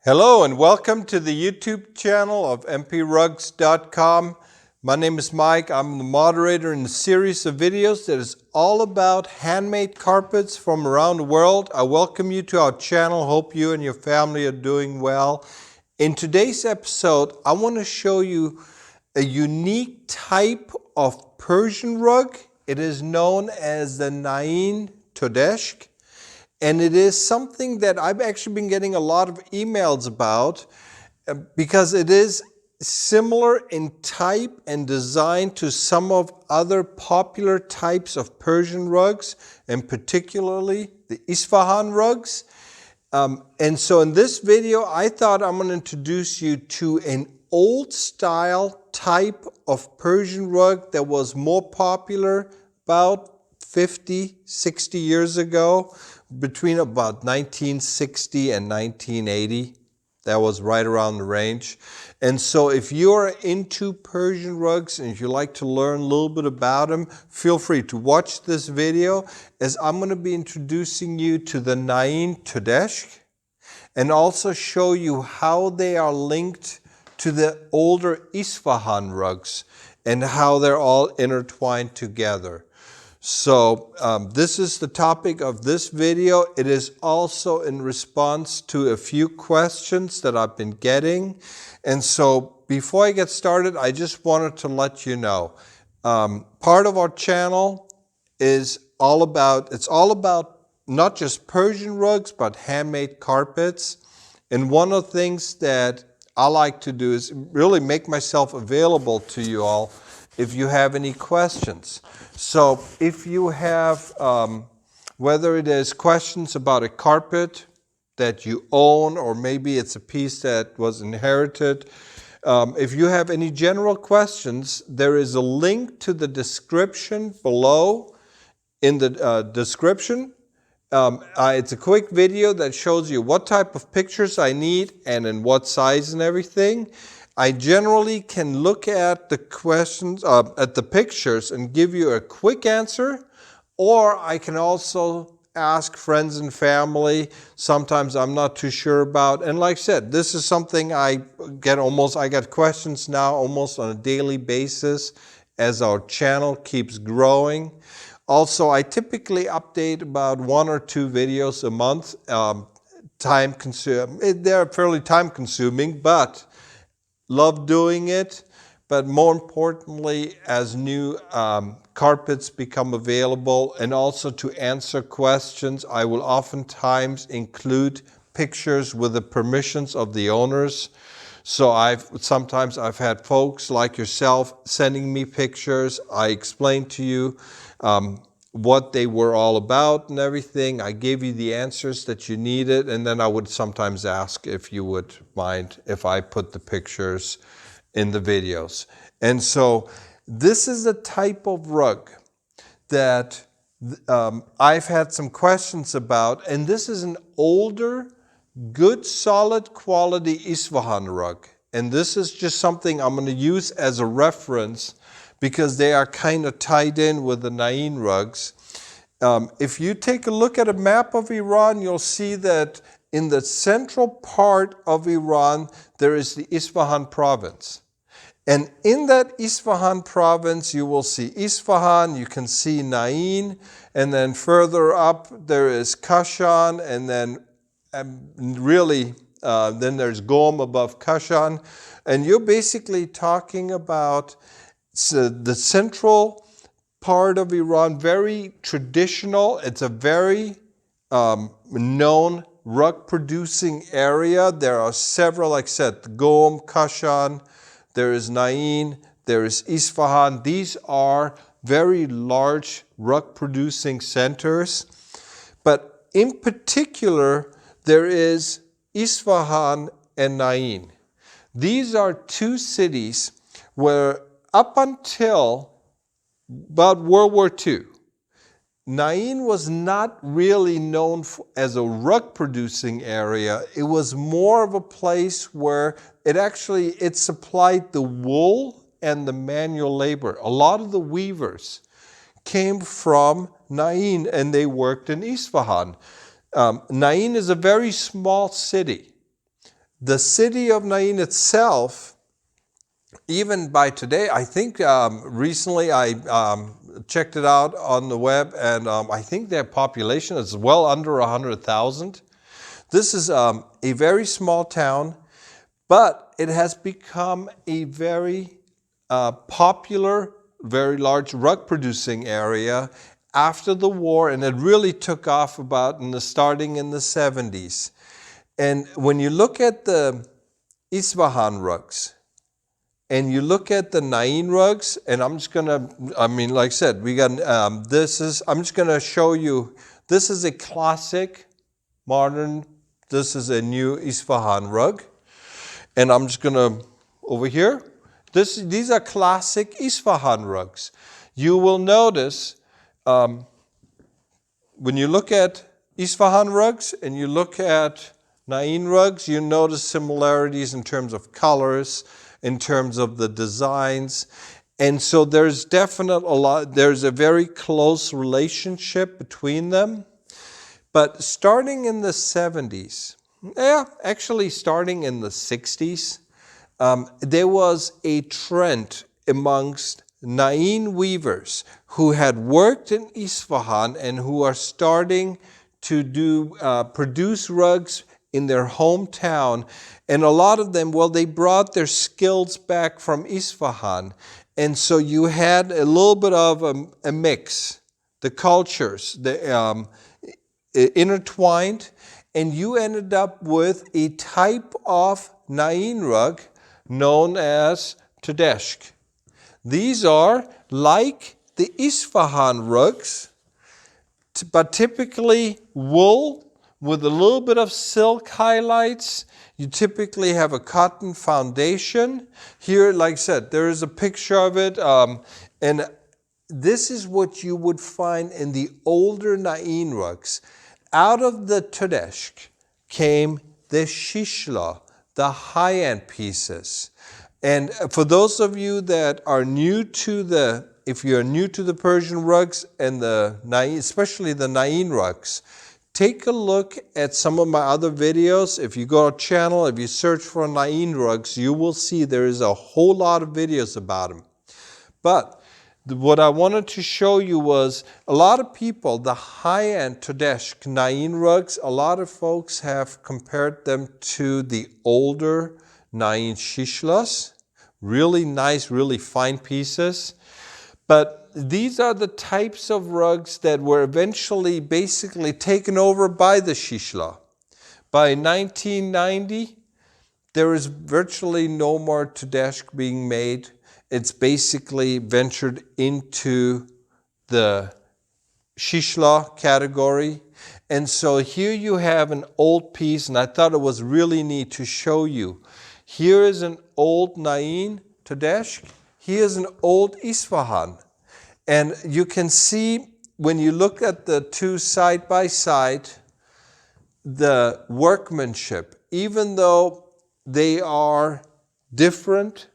Hello and welcome to the YouTube channel of mprugs.com. My name is Mike. I'm the moderator in a series of videos that is all about handmade carpets from around the world. I welcome you to our channel. Hope you and your family are doing well. In today's episode, I want to show you a unique type of Persian rug. It is known as the Nain Todush. And it is something that I've actually been getting a lot of emails about because it is similar in type and design to some of other popular types of Persian rugs, and particularly the Isfahan rugs. And so in this video, I thought I'm going to introduce you to an old style type of Persian rug that was more popular about 50, 60 years ago, between about 1960 and 1980. That was right around the range. And so if you're into Persian rugs and if you like to learn a little bit about them, feel free to watch this video, as I'm going to be introducing you to the Nain Todush and also show you how they are linked to the older Isfahan rugs and how they're all intertwined together. So this is the topic of this video. It is also in response to a few questions that I've been getting. And so before I get started, I just wanted to let you know, part of our channel is all about not just Persian rugs, but handmade carpets. And one of the things that I like to do is really make myself available to you all if you have any questions. So if you have, whether it is questions about a carpet that you own, or maybe it's a piece that was inherited, if you have any general questions, there is a link to the description below in the description. It's a quick video that shows you what type of pictures I need and in what size and everything. I generally can look at the questions, at the pictures, and give you a quick answer, or I can also ask friends and family. Sometimes I'm not too sure about, and like I said, this is something I get questions now almost on a daily basis as our channel keeps growing. Also, I typically update about 1 or 2 videos a month. They're fairly time consuming, but love doing it. But more importantly, as new carpets become available, and also to answer questions, I will oftentimes include pictures with the permissions of the owners. So sometimes I've had folks like yourself sending me pictures. I explained to you what they were all about and everything. I gave you the answers that you needed, and then I would sometimes ask if you would mind if I put the pictures in the videos. And so this is the type of rug that I've had some questions about, and this is an older, good, solid quality Isfahan rug. And this is just something I'm going to use as a reference because they are kind of tied in with the Nain rugs. If you take a look at a map of Iran, you'll see that in the central part of Iran, there is the Isfahan province. And in that Isfahan province, you will see Isfahan, you can see Nain, and then further up there is Kashan, and then then there's Gom above Kashan. And you're basically talking about the central part of Iran, very traditional. It's a very known rug producing area. There are several, like I said, Gom, Kashan, there is Nain, there is Isfahan. These are very large rug producing centers. But in particular, there is Isfahan and Nain. These are 2 cities where up until about World War II, Nain was not really known as a rug producing area. It was more of a place where it supplied the wool and the manual labor. A lot of the weavers came from Nain and they worked in Isfahan. Nain is a very small city. The city of Nain itself, even by today, I think recently I checked it out on the web, and I think their population is well under 100,000. This is a very small town, but it has become a very popular, very large rug producing area after the war, and it really took off starting in the 70s. And when you look at the Isfahan rugs, and you look at the Nain rugs, and I'm just gonna, like I said, we got, I'm just gonna show you, this is a classic, modern, this is a new Isfahan rug. And I'm just gonna, over here, these are classic Isfahan rugs. You will notice, when you look at Isfahan rugs and you look at Nain rugs, you notice similarities in terms of colors, in terms of the designs. And so there's there's a very close relationship between them. But starting in the 70s, actually starting in the 60s, there was a trend amongst Nain weavers who had worked in Isfahan and who are starting to produce rugs in their hometown. And a lot of them, well, they brought their skills back from Isfahan. And so you had a little bit of a mix, the cultures, intertwined, and you ended up with a type of Nain rug known as Todesh. These are like the Isfahan rugs, but typically wool with a little bit of silk highlights. You typically have a cotton foundation. Here, like I said, there is a picture of it, and this is what you would find in the older Nain rugs. Out of the Todesh came the shishla, the high-end pieces. And for those of you that are new to if you're new to the Persian rugs and the Nain, especially the Nain rugs, take a look at some of my other videos. If you go to our channel, if you search for Nain rugs, you will see there is a whole lot of videos about them. But what I wanted to show you was a lot of people, the high-end Todesh Nain rugs, a lot of folks have compared them to the older Nain shishlas. Really nice, really fine pieces. But these are the types of rugs that were eventually basically taken over by the shishla. By 1990, there is virtually no more Todesh being made. It's basically ventured into the shishla category. And so here you have an old piece, and I thought it was really neat to show you. Here is an old Nain Todesh. Here is an old Isfahan. And you can see when you look at the two side by side, the workmanship, even though they are different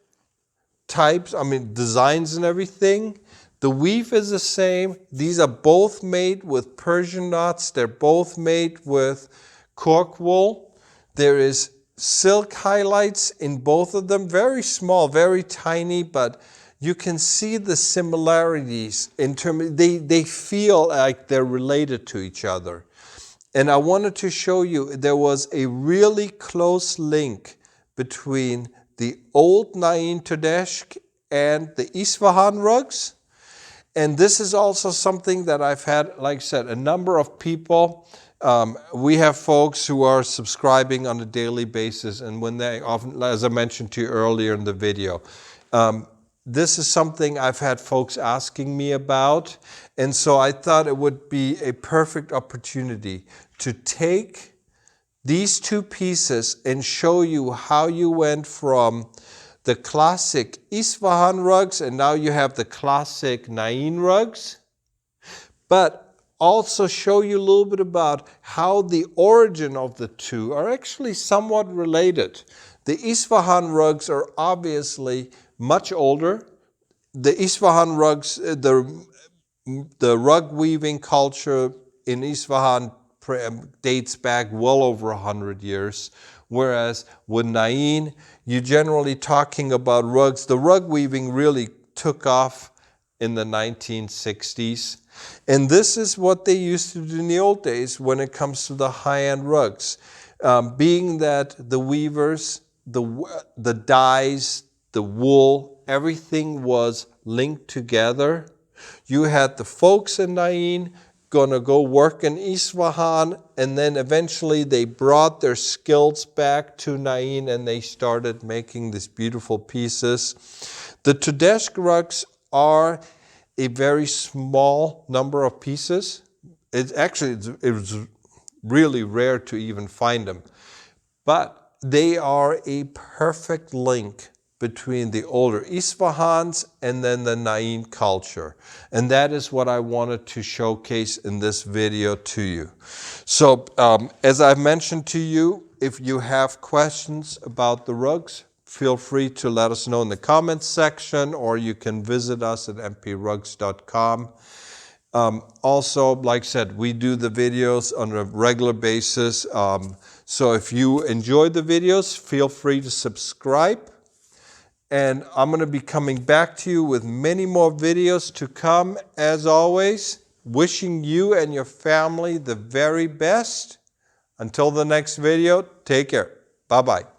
types, designs and everything, the weave is the same. These are both made with Persian knots. They're both made with cork wool. There is silk highlights in both of them, very small, very tiny, but you can see the similarities in terms of they feel like they're related to each other. And I wanted to show you there was a really close link between the old Nain Todesh and the Isfahan rugs. And this is also something that I've had, like I said, a number of people. We have folks who are subscribing on a daily basis, and when they often, as I mentioned to you earlier in the video, this is something I've had folks asking me about, and so I thought it would be a perfect opportunity to take these two pieces and show you how you went from the classic Isfahan rugs and now you have the classic Nain rugs, but also show you a little bit about how the origin of the two are actually somewhat related. The Isfahan rugs are obviously much older. The Isfahan rugs, the rug weaving culture in Isfahan dates back well over 100 years. Whereas with Nain, you're generally talking about rugs. The rug weaving really took off in the 1960s. And this is what they used to do in the old days when it comes to the high-end rugs. Being that the weavers, the dyes, the wool, everything was linked together. You had the folks in Nain gonna go work in Isfahan, and then eventually they brought their skills back to Nain and they started making these beautiful pieces. The Todesh rugs are a very small number of pieces. It was really rare to even find them. But they are a perfect link between the older Isfahans and then the Nain culture. And that is what I wanted to showcase in this video to you. So as I've mentioned to you, if you have questions about the rugs, feel free to let us know in the comments section, or you can visit us at mprugs.com. Also, like I said, we do the videos on a regular basis. So if you enjoy the videos, feel free to subscribe. And I'm going to be coming back to you with many more videos to come. As always, wishing you and your family the very best. Until the next video, take care. Bye-bye.